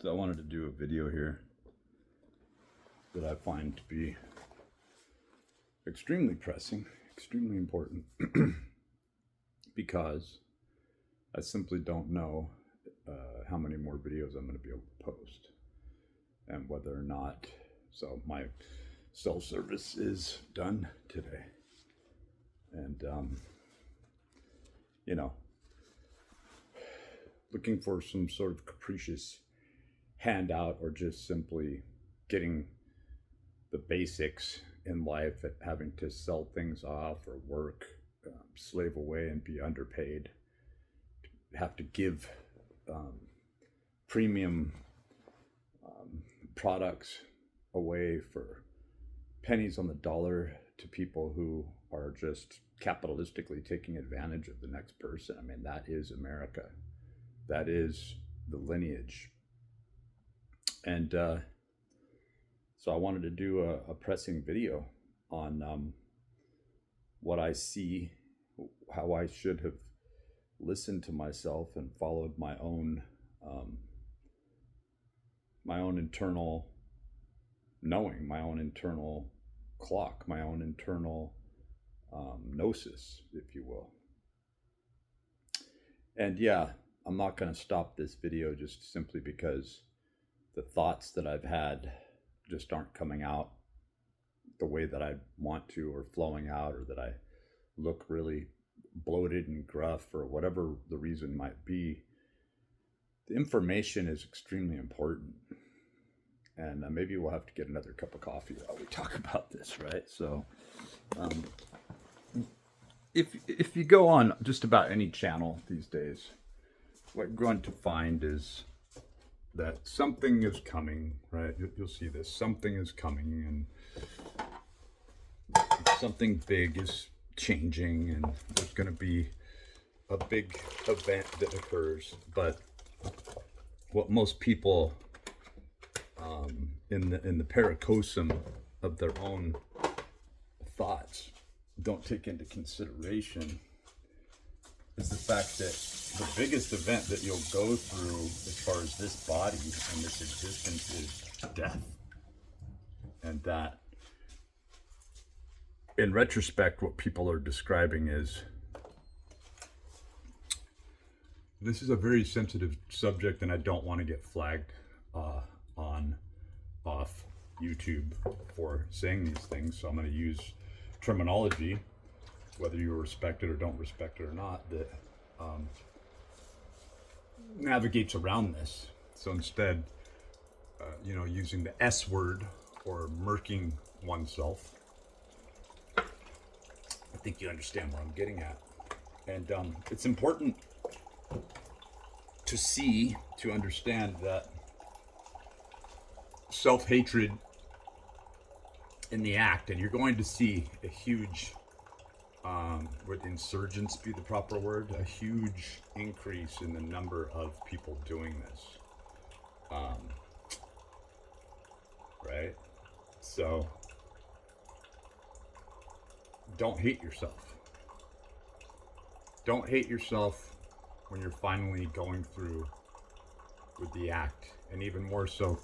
So I wanted to do a video here that I find to be extremely pressing, extremely important, because I simply don't know how many more videos I'm going to be able to post and whether or not. So my cell service is done today. And, looking for some sort of capricious handout or just simply getting the basics in life at having to sell things off or work, slave away and be underpaid, have to give premium products away for pennies on the dollar to people who are just capitalistically taking advantage of the next person. I mean, that is America. That is the lineage. And so I wanted to do a pressing video on what I see, how I should have listened to myself and followed my own internal knowing, my own internal clock, my own internal gnosis, if you will. And yeah, I'm not going to stop this video just simply because the thoughts that I've had just aren't coming out the way that I want to, or flowing out, or that I look really bloated and gruff, or whatever the reason might be. The information is extremely important. And maybe we'll have to get another cup of coffee while we talk about this, right? So if you go on just about any channel these days, what you're going to find is that something is coming, right? You'll see this. Something is coming, and something big is changing, and there's going to be a big event that occurs. But what most people in the pericosum of their own thoughts don't take into consideration is the fact that the biggest event that you'll go through as far as this body and this existence is death. And that, in retrospect, what people are describing is, this is a very sensitive subject, and I don't want to get flagged off YouTube for saying these things, so I'm going to use terminology, whether you respect it or don't respect it or not, that navigates around this. So instead, using the S word or murking oneself, I think you understand where I'm getting at. And it's important to understand that self-hatred in the act, and you're going to see a huge, would insurgence be the proper word? A huge increase in the number of people doing this. Right? So, don't hate yourself. Don't hate yourself when you're finally going through with the act, and even more so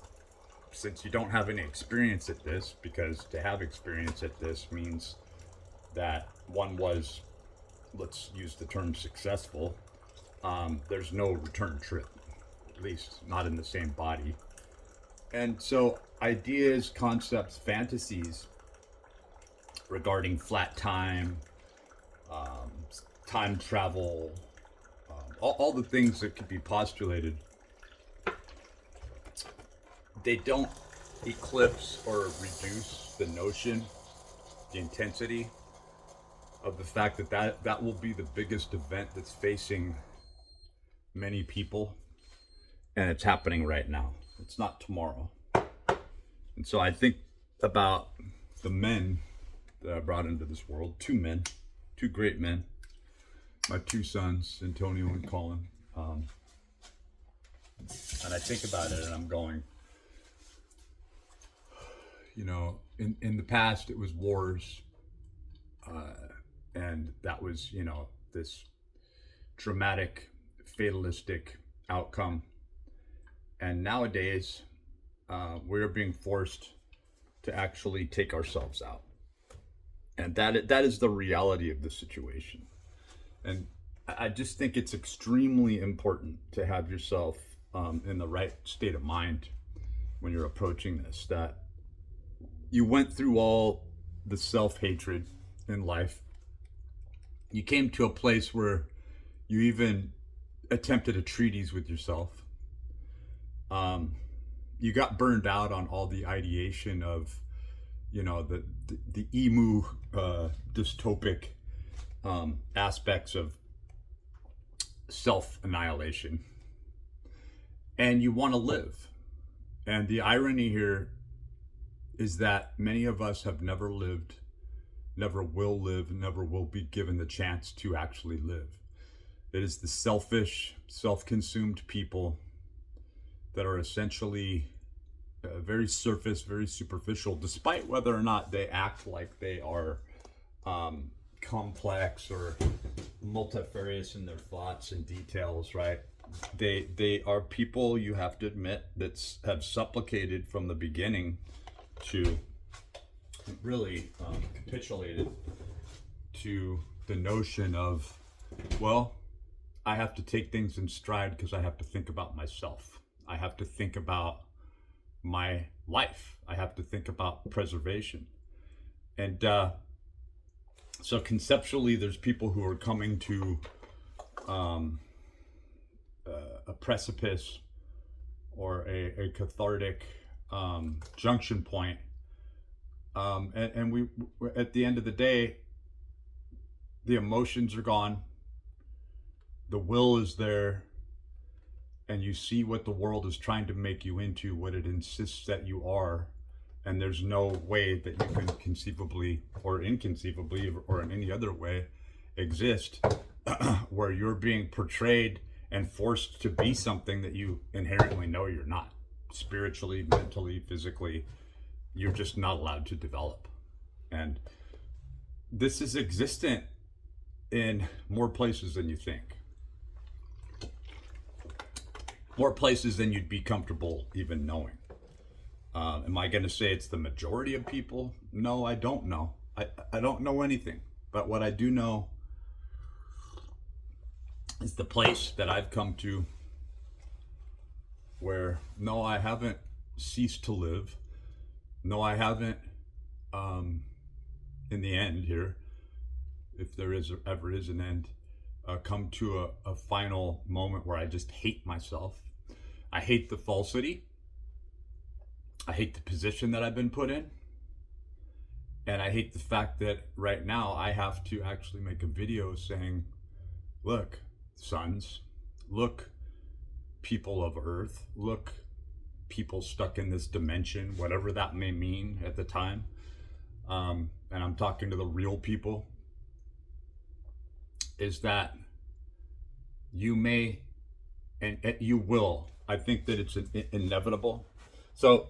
since you don't have any experience at this, because to have experience at this means that one was, let's use the term successful, there's no return trip, at least not in the same body. And so ideas, concepts, fantasies regarding flat time, time travel, all the things that could be postulated, they don't eclipse or reduce the notion, the intensity of the fact that will be the biggest event that's facing many people, and it's happening right now. It's not tomorrow. And so I think about the men that I brought into this world, two great men, my two sons, Antonio and Colin. And I think about it and I'm going, in the past it was wars, and that was, this dramatic, fatalistic outcome. And nowadays, we're being forced to actually take ourselves out. And that is the reality of the situation. And I just think it's extremely important to have yourself in the right state of mind when you're approaching this, that you went through all the self-hatred in life. You came to a place where you even attempted a treatise with yourself. You got burned out on all the ideation of, the emu dystopic aspects of self-annihilation. And you want to live. And the irony here is that many of us have never lived, never will live, never will be given the chance to actually live. It is the selfish, self-consumed people that are essentially very surface, very superficial, despite whether or not they act like they are complex or multifarious in their thoughts and details, right? They are people, you have to admit, that have supplicated from the beginning to really capitulated to the notion of, well, I have to take things in stride because I have to think about myself. I have to think about my life. I have to think about preservation. And so conceptually, there's people who are coming to a precipice or a cathartic junction point. And we, at the end of the day, the emotions are gone. The will is there. And you see what the world is trying to make you into, what it insists that you are. And there's no way that you can conceivably or inconceivably or in any other way exist where you're being portrayed and forced to be something that you inherently know you're not. Spiritually, mentally, physically, you're just not allowed to develop. And this is existent in more places than you think. More places than you'd be comfortable even knowing. Am I going to say it's the majority of people? No, I don't know. I don't know anything. But what I do know is the place that I've come to where, no, I haven't ceased to live. No, I haven't, in the end here, if there is ever is an end, come to a final moment where I just hate myself. I hate the falsity. I hate the position that I've been put in. And I hate the fact that right now I have to actually make a video saying, look, sons, look, people of Earth, look, people stuck in this dimension, whatever that may mean at the time. And I'm talking to the real people, is that you may, and you will, I think that it's inevitable. So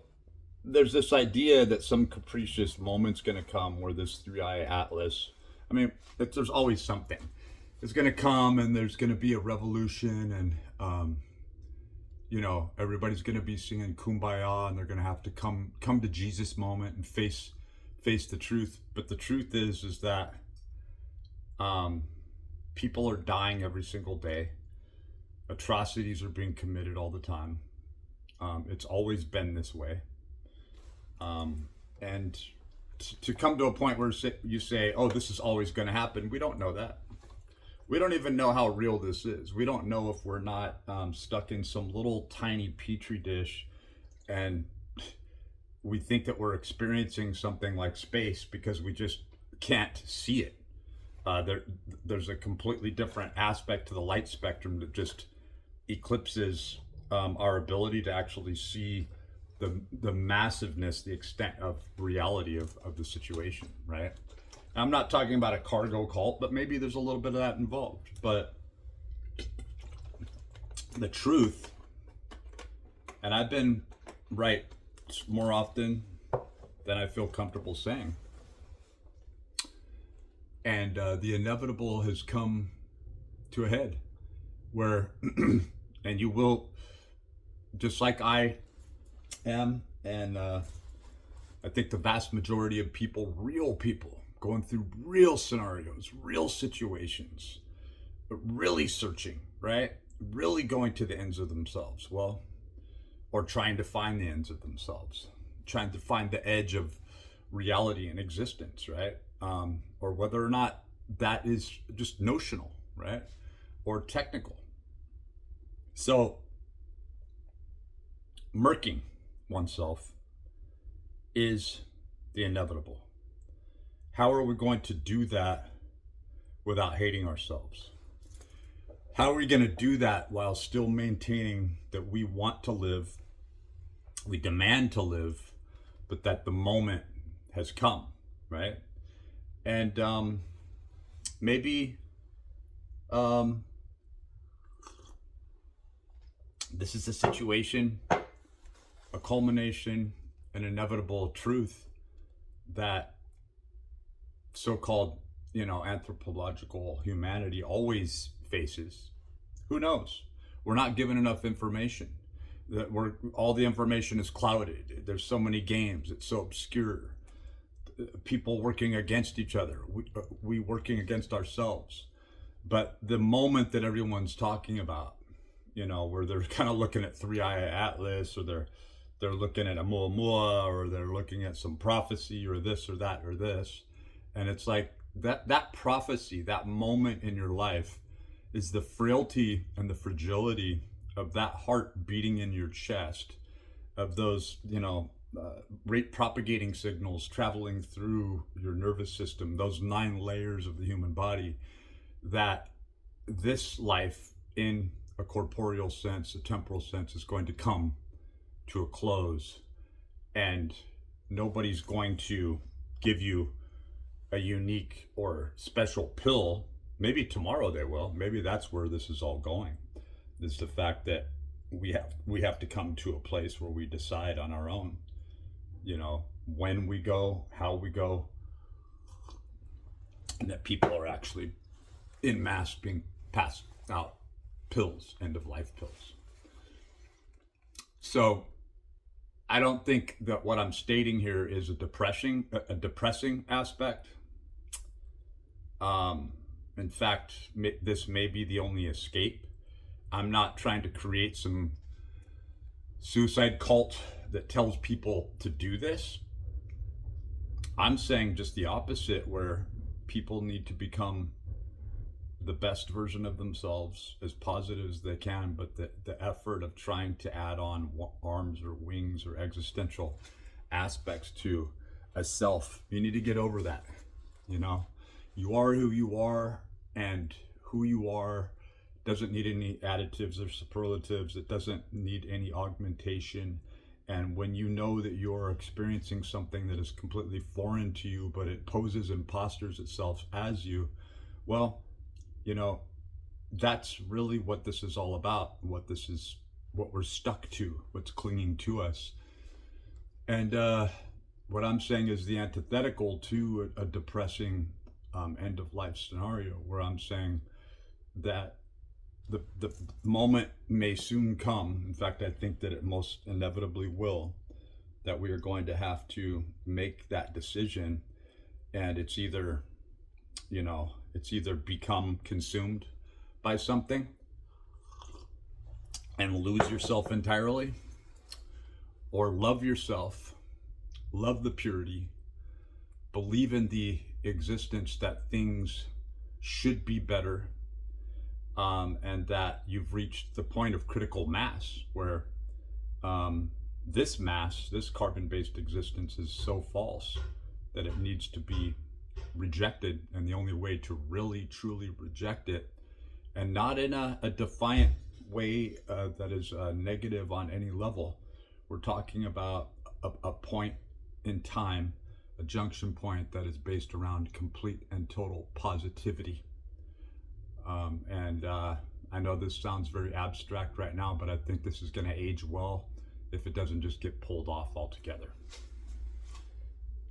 there's this idea that some capricious moment's going to come where this three-eye atlas, I mean, there's always something. It's going to come and there's going to be a revolution and, everybody's going to be singing Kumbaya and they're going to have to come to Jesus moment and face the truth. But the truth is that people are dying every single day. Atrocities are being committed all the time. It's always been this way. And to come to a point where you say, oh, this is always going to happen, we don't know that. We don't even know how real this is. We don't know if we're not stuck in some little tiny petri dish and we think that we're experiencing something like space because we just can't see it. There's a completely different aspect to the light spectrum that just eclipses our ability to actually see the massiveness, the extent of reality of the situation, right? I'm not talking about a cargo cult, but maybe there's a little bit of that involved. But the truth, and I've been right more often than I feel comfortable saying, and the inevitable has come to a head where, and you will just like I am, and I think the vast majority of people, real people, going through real scenarios, real situations, really searching, right? Really going to the ends of themselves. Well, or trying to find the ends of themselves, trying to find the edge of reality and existence, right? Or whether or not that is just notional, right? Or technical. So, murking oneself is the inevitable. How are we going to do that without hating ourselves? How are we going to do that while still maintaining that we want to live, we demand to live, but that the moment has come, right? And maybe this is a situation, a culmination, an inevitable truth that so-called, anthropological humanity always faces. Who knows? We're not given enough information. All the information is clouded. There's so many games. It's so obscure. People working against each other. We working against ourselves. But the moment that everyone's talking about, where they're kind of looking at Three-Eye Atlas, or they're looking at a Muamua, or they're looking at some prophecy, or this or that or this, and it's like that prophecy, that moment in your life, is the frailty and the fragility of that heart beating in your chest, of those rate propagating signals traveling through your nervous system, those 9 layers of the human body, that this life in a corporeal sense, a temporal sense, is going to come to a close, and nobody's going to give you a unique or special pill. Maybe tomorrow they will. Maybe that's where this is all going. Is the fact that we have to come to a place where we decide on our own, when we go, how we go, and that people are actually in mass being passed out pills, end of life pills. So I don't think that what I'm stating here is a depressing aspect. In fact, this may be the only escape. I'm not trying to create some suicide cult that tells people to do this. I'm saying just the opposite, where people need to become the best version of themselves, as positive as they can, but the effort of trying to add on arms or wings or existential aspects to a self, you need to get over that. You are who you are, and who you are doesn't need any additives or superlatives. It doesn't need any augmentation. And when you know that you're experiencing something that is completely foreign to you, but it poses and postures itself as you, well, that's really what this is all about. What we're stuck to, what's clinging to us. And what I'm saying is the antithetical to a depressing end of life scenario, where I'm saying that the moment may soon come. In fact, I think that it most inevitably will, that we are going to have to make that decision, and it's either become consumed by something and lose yourself entirely, or love yourself, love the purity, believe in the existence that things should be better, and that you've reached the point of critical mass where this carbon-based existence is so false that it needs to be rejected. And the only way to really truly reject it, and not in a defiant way that is negative on any level, we're talking about a point in time, a junction point that is based around complete and total positivity. And I know this sounds very abstract right now, but I think this is going to age well if it doesn't just get pulled off altogether.